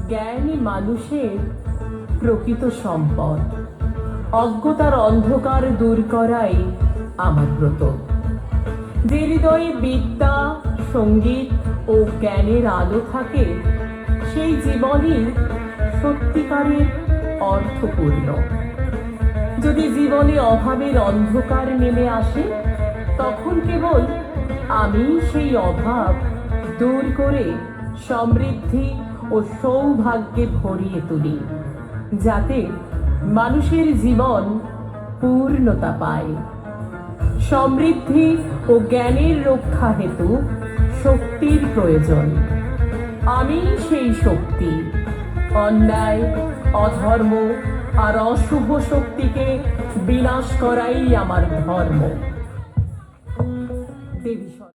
জ্ঞানী মানুষের প্রকৃত সম্পদ। অজ্ঞতার অন্ধকার দূর করাই আমার ব্রত। যে হৃদয়ে বিদ্যা, সঙ্গীত ও জ্ঞানের আলো থাকে, সেই জীবনই সত্যিকারের অর্থপূর্ণ। যদি জীবনে অভাবের অন্ধকার নেমে আসে, তখন কেবল আমি সেই অভাব দূর করে সমৃদ্ধি ও সৌভাগ্যে ভরিয়ে তুলি, যাতে মানুষের জীবন পূর্ণতা পায়। সমৃদ্ধি ও জ্ঞানের রক্ষা হেতু শক্তির প্রয়োজন। আমি সেই শক্তি। অন্যায়, অধর্ম আর অশুভ শক্তিকে বিনাশ করাই আমার ধর্ম।